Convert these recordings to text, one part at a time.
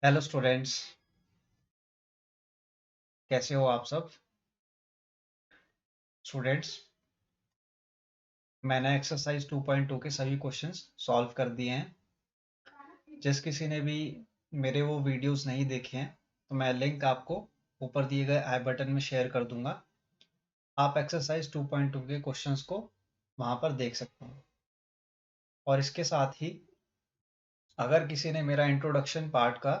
Hello students, कैसे हो आप सब। स्टूडेंट्स, मैंने एक्सरसाइज 2.2 के सभी क्वेश्चंस सॉल्व कर दिए हैं। जिस किसी ने भी मेरे वो वीडियोस नहीं देखे हैं तो मैं लिंक आपको ऊपर दिए गए आई बटन में शेयर कर दूंगा। आप एक्सरसाइज 2.2 के क्वेश्चंस को वहां पर देख सकते हैं। और इसके साथ ही अगर किसी ने मेरा इंट्रोडक्शन पार्ट का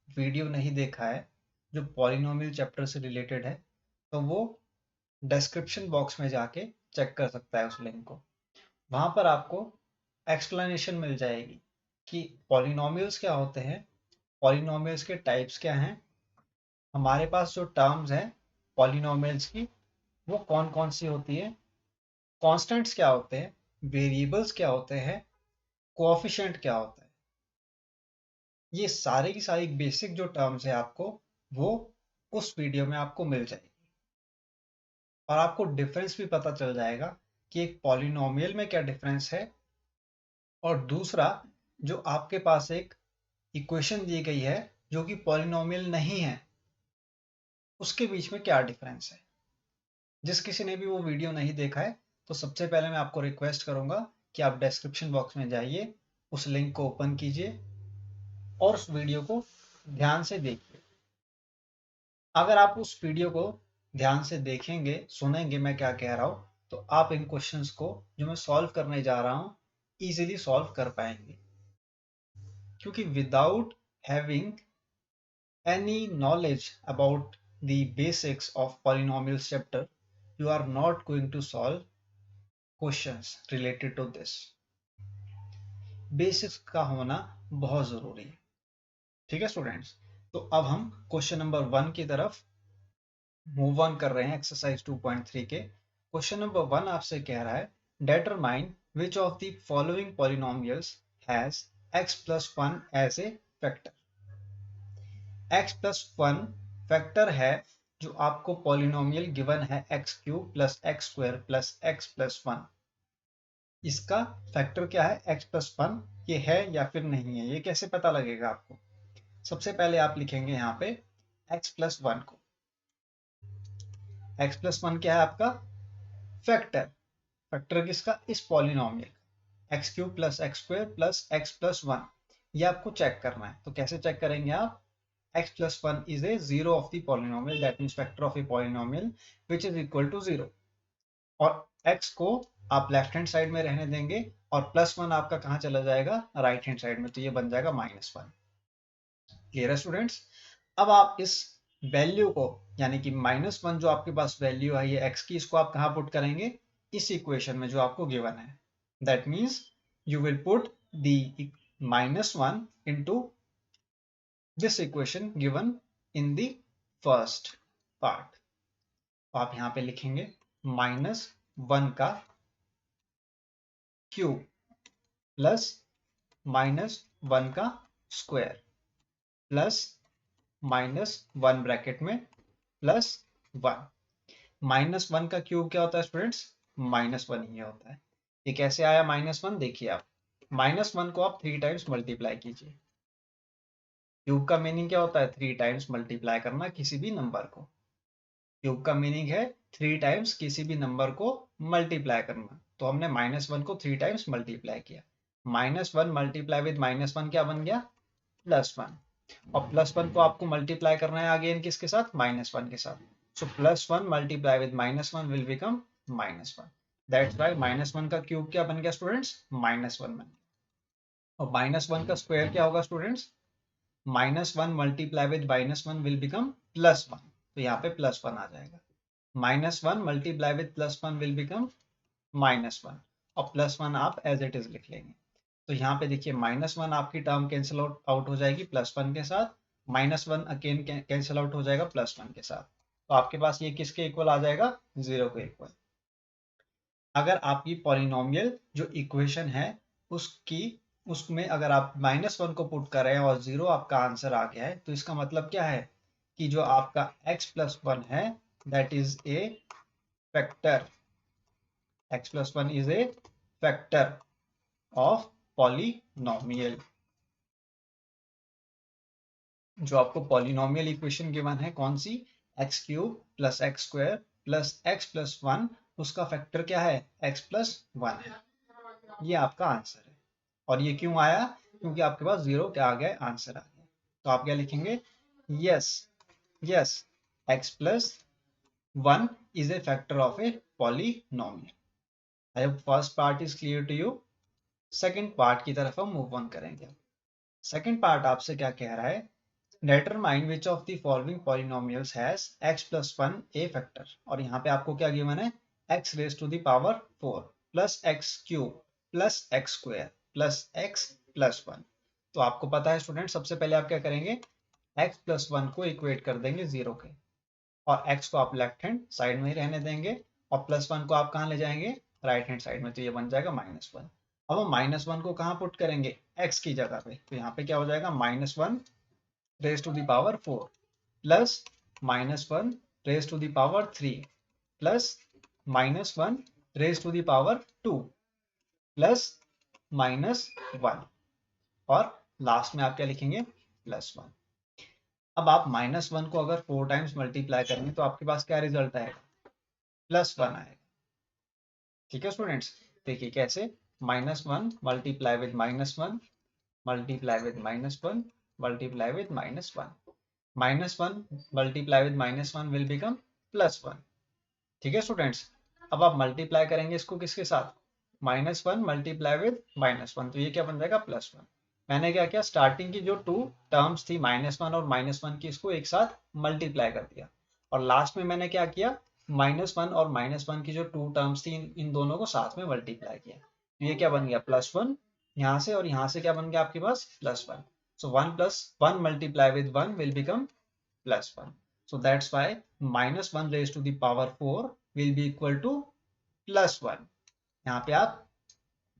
वीडियो नहीं देखा है जो पॉलिनोमियल चैप्टर से रिलेटेड है, तो वो डिस्क्रिप्शन बॉक्स में जाके चेक कर सकता है उस लिंक को। वहां पर आपको एक्सप्लेनेशन मिल जाएगी कि पॉलिनोमियल्स क्या होते हैं, पॉलिनोमियल्स के टाइप्स क्या हैं, हमारे पास जो टर्म्स हैं पॉलिनोमियल्स की वो कौन कौन सी होती है, कॉन्स्टेंट्स क्या होते हैं, वेरिएबल्स क्या होते हैं, कोएफिशिएंट क्या होता है। ये सारे की सारी बेसिक जो टर्म्स है आपको वो उस वीडियो में आपको मिल जाएगी। और आपको डिफरेंस भी पता चल जाएगा कि एक पॉलिनोमियल में क्या डिफरेंस है और दूसरा जो आपके पास एक इक्वेशन दी गई है जो कि पॉलिनोमियल नहीं है उसके बीच में क्या डिफरेंस है। जिस किसी ने भी वो वीडियो नहीं देखा है तो सबसे पहले मैं आपको रिक्वेस्ट करूंगा कि आप डिस्क्रिप्शन बॉक्स में जाइए, उस लिंक को ओपन कीजिए और उस वीडियो को ध्यान से देखिए। अगर आप उस वीडियो को ध्यान से देखेंगे, सुनेंगे मैं क्या कह रहा हूँ, तो आप इन क्वेश्चंस को जो मैं सॉल्व करने जा रहा हूँ इजीली सॉल्व कर पाएंगे। क्योंकि without having any knowledge about the basics of polynomials chapter, you are not going to solve questions related to this. Basics का होना बहुत जरूरी है। ठीक है स्टूडेंट्स, तो अब हम क्वेश्चन नंबर 1 की तरफ मूव ऑन कर रहे हैं। एक्सरसाइज 2.3 के क्वेश्चन नंबर 1 आपसे कह रहा है determine which of the following polynomials has x plus 1 as a factor। x plus 1 factor है जो आपको पॉलिनोमियल गिवन है x cube plus x square plus x plus 1। इसका फैक्टर क्या है एक्स प्लस 1, ये है या फिर नहीं है, ये कैसे पता लगेगा आपको। सबसे पहले आप लिखेंगे यहाँ पे एक्स प्लस 1 को। एक्स प्लस 1 क्या है आपका फैक्टर। फैक्टर किसका, इस polynomial x cube plus x square plus x plus 1। ये आपको चेक करना है। तो कैसे चेक करेंगे आप, x plus 1 is a zero of the polynomial, that means factor of a polynomial which is equal to 0। और x को आप लेफ्ट हैंड साइड में रहने देंगे और प्लस 1 आपका कहाँ चला जाएगा, राइट हैंड साइड में, तो ये बन जाएगा -1। क्लियर है स्टूडेंट्स। अब आप इस वैल्यू को यानी कि -1 जो आपके पास वैल्यू है ये x की, इसको आप कहाँ पुट करेंगे, इस इक्वेशन में जो आपको गिवन है। That means you will put the -1 into this equation given in the first part। तो आप यहां पे लिखेंगे -1 का क्यूब प्लस -1 का स्क्वायर प्लस -1 ब्रैकेट में प्लस 1। -1 का क्यूब क्या होता है स्टूडेंट्स, -1 ही होता है। ये कैसे आया -1, देखिए आप -1 को आप 3 टाइम्स मल्टीप्लाई कीजिए। क्यूब का मीनिंग क्या होता है, 3 टाइम्स मल्टीप्लाई करना किसी भी नंबर को। क्यूब का मीनिंग है 3 टाइम्स किसी भी नंबर को मल्टीप्लाई करना। तो हमने -1 को 3 टाइम्स मल्टीप्लाई किया। -1 मल्टीप्लाई विद -1 क्या बन गया, +1। और +1 को आपको मल्टीप्लाई करना है अगेन किसके साथ, -1 के साथ। सो +1 multiply with -1 will become -1। That's why -1 का क्यूब क्या बन गया स्टूडेंट्स, -1 बन गया। और -1 का स्क्वायर क्या होगा students, -1 multiply with -1 will become +1। तो यहाँ पे +1 आ जाएगा। -1 मल्टीप्लाई विद +1 विल बिकम -1 और +1 आप एज इट इज लिख लेंगे। तो यहाँ पे देखिए -1 आपकी टर्म कैंसिल आउट हो जाएगी +1 के साथ, -1 अगेन कैंसिल आउट हो जाएगा +1 के साथ। तो आपके पास ये किसके इक्वल आ जाएगा, 0 के इक्वल। अगर आपकी पॉलिनोमियल जो इक्वेशन है उसकी उसमें अगर आप -1 को पुट कर रहे हैं और 0 आपका आंसर आ गया है, तो इसका मतलब क्या है कि जो आपका x प्लस 1 है that is a factor. x plus 1 is a factor of polynomial। जो आपको पॉलिनोमियल इक्वेशन गिवन है कौन सी, x cube plus x square plus x plus one, उसका फैक्टर क्या है, एक्स प्लस वन है। ये आपका आंसर है। और ये क्यों आया, क्योंकि आपके पास जीरो क्या आ गया, आंसर आ गया। तो आप क्या लिखेंगे, yes yes X plus one is a factor of a polynomial. I hope first part is clear to you. Second part की तरफ हम मूव ऑन करेंगे। सेकंड पार्ट आपसे क्या कह रहा है, determine which of the following polynomials has x plus 1 a factor। और यहाँ पे आपको क्या गिवन है, x raised to the power 4 plus x cube plus x square plus x plus 1। तो आपको पता है स्टूडेंट, सबसे पहले आप क्या करेंगे, x plus 1 को इक्वेट कर देंगे जीरो के, और x को आप लेफ्ट हैंड साइड में ही रहने देंगे, और प्लस 1 को आप कहाँ ले जाएंगे, राइट हैंड साइड में, तो ये बन जाएगा -1। अब हम -1 को कहाँ पुट करेंगे, x की जगह पे, तो यहाँ पे क्या हो जाएगा, -1 raised to the power 4 plus -1 raised to the power 3 plus -1 raised to the power 2 plus -1, और लास्ट में आप क्या लिखेंगे, +1। अब आप -1 को अगर 4 टाइम्स मल्टीप्लाई करेंगे तो आपके पास क्या रिजल्ट आएगा, +1 आएगा। ठीक है स्टूडेंट्स, देखिए कैसे, -1 multiply with -1 multiply with -1 multiply with -1, -1 multiply with -1 will become +1। ठीक है स्टूडेंट्स, अब आप मल्टीप्लाई करेंगे इसको किसके साथ, -1 मल्टीप्लाई विद -1, तो ये क्या बन जाएगा, +1। मैंने क्या किया, स्टार्टिंग की जो टू टर्म्स थी -1 और -1 की, इसको एक साथ मल्टीप्लाई कर दिया, और लास्ट में मैंने क्या किया, -1 और -1 की जो टू टर्म्स थी इन दोनों को साथ में मल्टीप्लाई किया, तो ये क्या बन गया, +1 यहाँ से, और यहाँ से क्या बन गया आपके पास, +1। So 1 plus 1 multiply with 1 will become +1. So that's why -1 raised to the power 4 will be equal to +1। यहाँ पे आप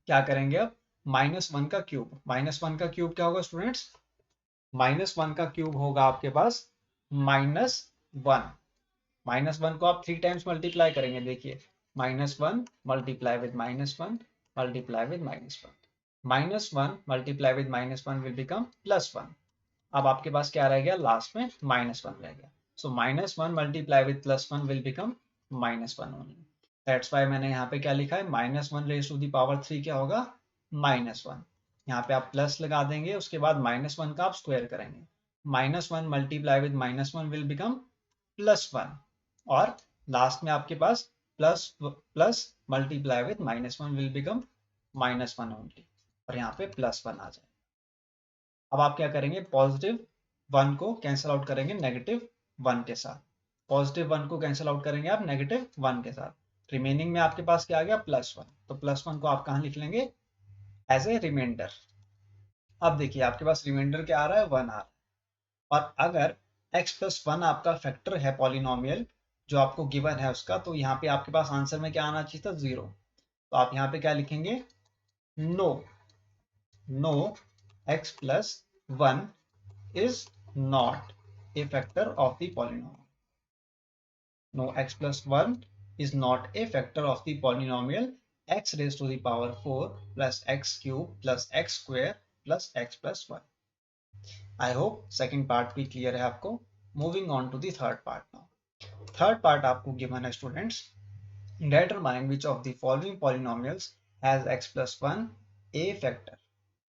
क्या करेंगे, अब -1 का क्यूब, -1 का क्यूब क्या होगा स्टूडेंट्स, -1 का क्यूब होगा आपके पास -1। -1 को आप 3 टाइम्स मल्टीप्लाई करेंगे, देखिए -1 multiply with -1 multiply with -1, -1 multiply with -1 will become +1। अब आपके पास क्या रह गया, लास्ट में -1 रह गया, सो -1 multiply with +1 will become -1 only. That's why मैंने यहाँ पे क्या लिखा है, -1 रेज टू द पावर 3 क्या होगा, -1। यहाँ पे आप प्लस लगा देंगे, उसके बाद -1 का आप स्क्वायर करेंगे, -1 मल्टीप्लाई विद -1 विल बिकम +1, और लास्ट में आपके पास plus plus multiply with -1 will become -1 only, और यहाँ पे +1 आ जाए। अब आप क्या करेंगे, +1 को कैंसिल आउट करेंगे -1 के साथ, +1 को कैंसिल आउट करेंगे आप -1 के साथ, रिमेनिंग में आपके पास क्या आ गया, +1। तो +1 को आप कहाँ लिख लेंगे, एज ए रिमाइंडर। अब देखिए आपके पास रिमाइंडर क्या आ रहा है, 1 आ रहा है, और अगर x प्लस 1 आपका फैक्टर है पॉलिनोमियल जो आपको गिवन है उसका, तो यहाँ पे आपके पास आंसर में क्या आना चाहिए था, 0। तो आप यहाँ पे क्या लिखेंगे, no no x plus 1 is not a factor of the polynomial. No, x plus 1 is not a factor of the polynomial x raised to the power 4 plus x cube plus x square plus x plus 1. I hope second part भी clear है आपको। Moving on to the third part now. Third part आपको given है students, determine which of the following polynomials has x plus 1 a factor।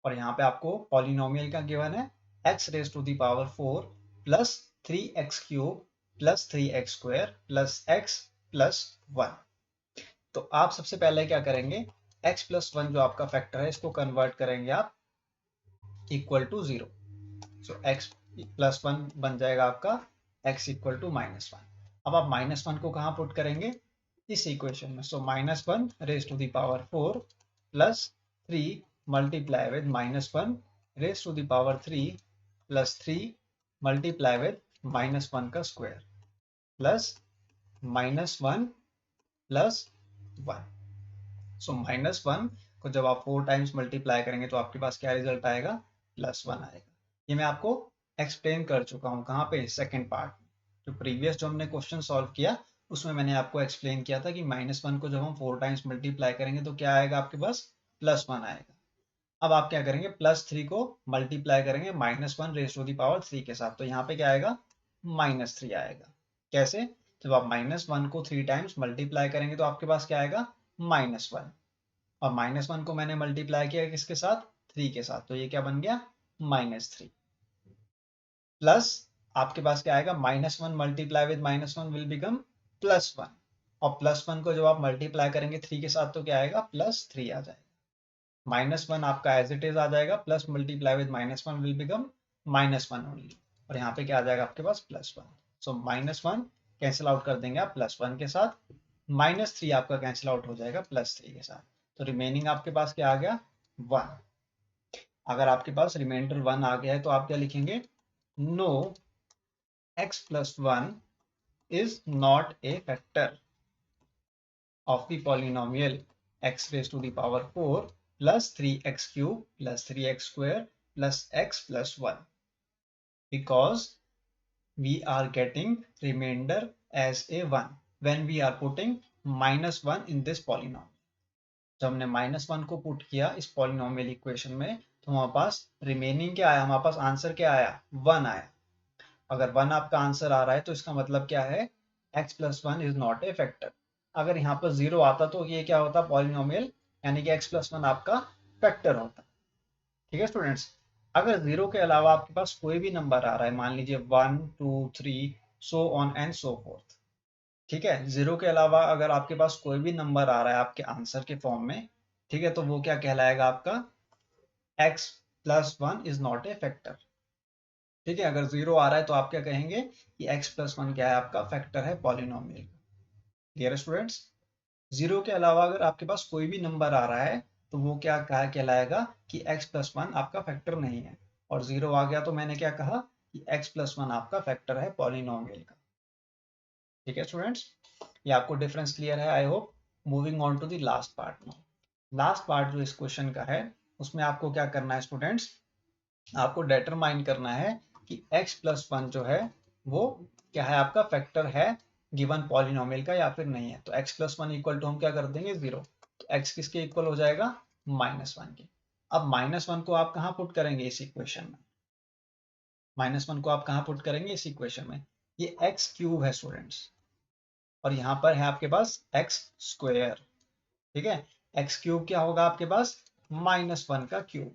और यहाँ पे आपको polynomial का गिवन है, x raise to the power 4 plus 3x cube plus 3x square plus x plus 1। तो आप सबसे पहले क्या करेंगे, x प्लस 1 जो आपका फैक्टर है इसको कन्वर्ट करेंगे आप equal to 0। So x plus 1 बन जाएगा आपका x इक्वल टू -1। अब आप -1 को कहाँ पुट करेंगे, इस इक्वेशन में। So -1 raise to the power 4 plus 3 multiply with -1 raised to the power 3 plus 3 multiply with -1 का स्क्वायर प्लस -1 प्लस 1। सो -1 को जब आप 4 टाइम्स मल्टीप्लाई करेंगे तो आपके पास क्या रिजल्ट आएगा, +1 आएगा। ये मैं आपको एक्सप्लेन कर चुका हूँ, कहाँ पे, सेकेंड पार्ट। जो प्रीवियस जो हमने क्वेश्चन सॉल्व किया उसमें मैंने आपको एक्सप्लेन किया था कि -1 को जब हम 4 टाइम्स मल्टीप्लाई करेंगे तो क्या आएगा आपके पास, +1 आएगा। अब आप क्या करेंगे, +3 को मल्टीप्लाई करेंगे -1 raised to the power 3 के साथ, तो यहाँ पे क्या आएगा, -3 आएगा। कैसे, जब आप -1 को 3 टाइम्स मल्टीप्लाई करेंगे तो आपके पास क्या आएगा, -1, और -1 को मैंने मल्टीप्लाई किया किसके साथ, 3 के साथ, तो ये क्या बन गया, -3, प्लस आपके पास क्या आएगा, -1 मल्टीप्लाई विद -1 विल बिकम +1, और +1 को जब आप मल्टीप्लाई करेंगे 3 के साथ तो क्या आएगा, +3 आ जाएगा। -1 आपका एज इट इज आ जाएगा, plus multiply with -1 will become -1 only, और यहाँ पे क्या आ जाएगा आपके पास, +1। सो -1 कैंसिल आउट कर देंगे आप +1 के साथ, -3 आपका कैंसिल आउट हो जाएगा +3 के साथ, तो रिमेनिंग आपके पास क्या आ गया, 1। अगर आपके पास रिमाइंडर 1 आ गया है तो आप क्या लिखेंगे, no x plus 1 is not a factor of the polynomial x raised to the power 4 plus 3x cube plus 3x square plus x plus 1, because we are getting remainder as a 1 when we are putting -1 in this polynomial। जब हमने -1 को put किया इस polynomial equation में तो हमारे पास remaining क्या आया, हमारे पास आंसर क्या आया, 1 आया। अगर 1 आपका आंसर आ रहा है तो इसका मतलब क्या है, x + 1 is not a factor. अगर यहाँ पर 0 आता तो ये क्या होता, पॉलिनोमियल, यानी कि x + 1 आपका फैक्टर होता। ठीक है स्टूडेंट्स, अगर 0 के अलावा आपके पास कोई भी नंबर आ रहा है, मान लीजिए 1 2 3 so on and so fourth, ठीक है, 0 के अलावा अगर आपके पास कोई भी नंबर आ रहा है आपके आंसर के फॉर्म में, ठीक है, तो वो क्या कहलाएगा, आपका x + 1 is not a factor. ठीक है, अगर 0 आ रहा है तो आप क्या कहेंगे कि x + 1 क्या है, आपका फैक्टर है पॉलिनोमियल का। क्लियर स्टूडेंट्स, 0 के अलावा अगर आपके पास कोई भी नंबर आ रहा है तो वो क्या कहा कहलाएगा कि x + 1 आपका फैक्टर नहीं है, और 0 आ गया तो मैंने क्या कहा कि x + 1 आपका फैक्टर है पॉलिनोमियल का। ठीक है स्टूडेंट्स, ये आपको डिफरेंस क्लियर है I hope. Moving on to the last part now. Last part जो इस क्वेश्चन का है उसमें आपको क्या करना है स्टूडेंट्स, आपको डिटरमाइन करना है कि x + 1 जो है वो क्या है, आपका फैक्टर है गिवन पॉलिनोमियल का या फिर नहीं है। तो x + 1 इक्वल टू हम क्या कर देंगे, 0, तो x किसके इक्वल हो जाएगा, -1 के। अब -1 को आप कहाँ पुट करेंगे इस इक्वेशन में, -1 को आप कहाँ पुट करेंगे इस इक्वेशन में, ये x³ है स्टूडेंट्स, और यहाँ पर है आपके पास x²। ठीक है, x³ क्या होगा आपके पास, -1 का क्यूब,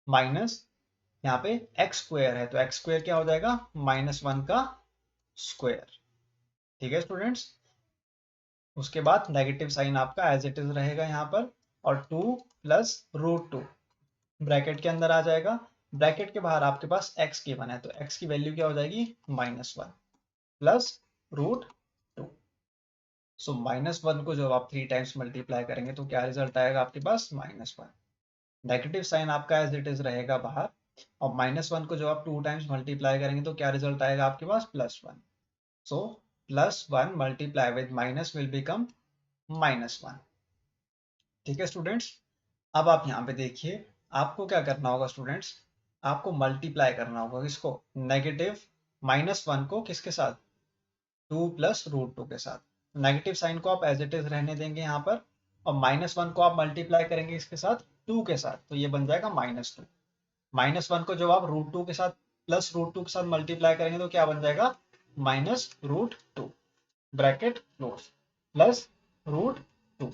माइनस यहाँ पे x² है तो x² क्या हो जाएगा, -1 का स्क्वायर। ठीक है स्टूडेंट्स, उसके बाद नेगेटिव साइन आपका एज इट इज रहेगा यहाँ पर, और 2 + √2 ब्रैकेट के अंदर आ जाएगा। ब्रैकेट के बाहर आपके पास x गिवन है तो x की वैल्यू क्या हो जाएगी, -1 + √2। सो -1 को जब आप 3 टाइम्स मल्टीप्लाई करेंगे तो क्या रिजल्ट आएगा आपके पास, -1। नेगेटिव साइन आपका एज इट इज रहेगा बाहर, और -1 को जब आप 2 टाइम्स मल्टीप्लाई करेंगे तो क्या रिजल्ट आएगा आपके पास, +1। सो +1 multiply with minus will become -1। ठीक है स्टूडेंट्स, अब आप यहाँ पे देखिए, आपको क्या करना होगा स्टूडेंट्स, आपको मल्टीप्लाई करना होगा किसको, नेगेटिव -1 को किसके साथ, 2 + √2 के साथ। नेगेटिव साइन को आप एज इट इज रहने देंगे यहाँ पर, और -1 को आप मल्टीप्लाई करेंगे इसके साथ 2 के साथ, तो ये बन जाएगा -2। -1 को जब आप √2 के साथ +√2 के साथ मल्टीप्लाई करेंगे तो क्या बन जाएगा, -√2 ब्रैकेट क्लोज +√2।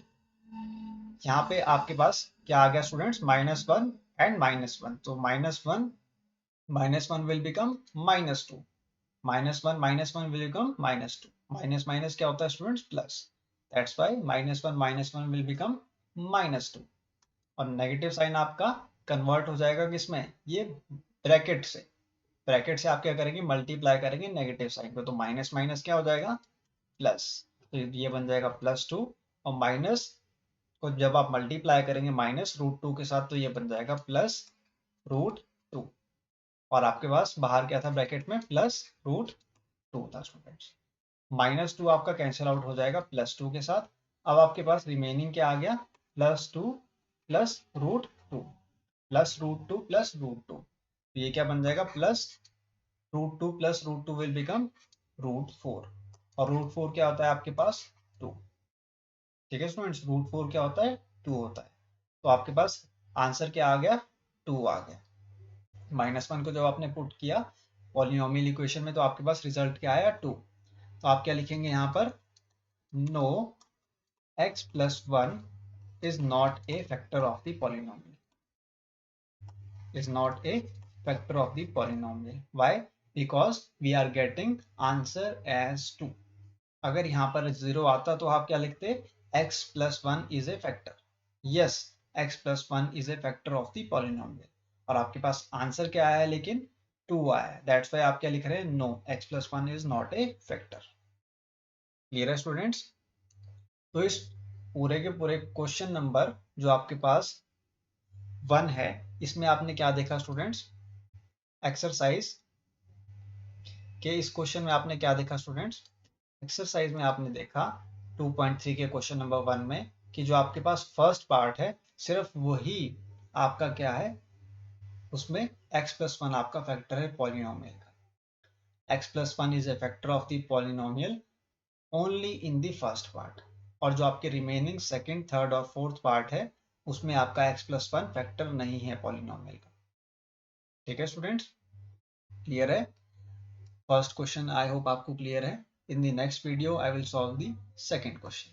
यहाँ पे आपके पास क्या आ गया स्टूडेंट्स, -1 एंड -1, तो -1 will become -2, -1 will become -2, minus minus क्या होता है students, plus, that's why -1 will become -2, और नेगेटिव साइन आपका कन्वर्ट हो जाएगा किसमें, ये ब्रैकेट से। ब्रैकेट से आप क्या करेंगे, मल्टीप्लाई करेंगे नेगेटिव साइन को, तो माइनस माइनस क्या हो जाएगा, प्लस, तो ये बन जाएगा +2, और माइनस को जब आप मल्टीप्लाई करेंगे -√2 के साथ तो ये बन जाएगा +√2, और आपके पास बाहर क्या था ब्रैकेट में, +√2 था स्टूडेंट्स। -2 आपका कैंसिल आउट हो जाएगा +2 के साथ। अब आपके पास रिमेनिंग क्या आ गया, +2 + √2 +√2 +√2, तो ये क्या बन जाएगा, +√2 +√2 विल बिकम √4, और √4 क्या होता है आपके पास, 2। ठीक है स्टूडेंट्स, √4 क्या होता है, 2 होता है। तो आपके पास आंसर क्या आ गया, 2 आ गया। -1 को जब आपने पुट किया पॉलिनोमियल इक्वेशन में तो आपके पास रिजल्ट क्या आया, 2। तो आप क्या लिखेंगे यहाँ पर, no x plus 1 is not a factor of the polynomial, is not a factor of the polynomial. Why? Because we are getting answer as 2. अगर यहाँ पर 0 आता तो आप क्या लिखते, x plus 1 is a factor. Yes, x plus 1 is a factor of the polynomial. और आपके पास आंसर क्या आया, लेकिन 2 आया। That's why आप क्या लिख रहे हैं, no, x plus 1 is not a factor. Clear है स्टूडेंट्स? तो इस पूरे के पूरे क्वेश्चन नंबर जो आपके पास 1 है, इसमें आपने क्या देखा स्टूडेंट्स, एक्सरसाइज के इस क्वेश्चन में आपने क्या देखा स्टूडेंट्स, एक्सरसाइज में आपने देखा 2.3 के क्वेश्चन नंबर 1 में कि जो आपके पास फर्स्ट पार्ट है सिर्फ वही आपका क्या है, उसमें x plus 1 आपका फैक्टर है पॉलिनोमियल का। x plus 1 is a factor of the polynomial only in the first part, और जो आपके रिमेनिंग सेकंड, थर्ड और फोर्थ पार्ट है उसमें आपका x plus 1 फैक्टर नहीं है पॉलिनोमियल का। ठीक है स्टूडेंट्स, क्लियर है? फर्स्ट क्वेश्चन आई होप आपको क्लियर है। In the next video I will solve the second question.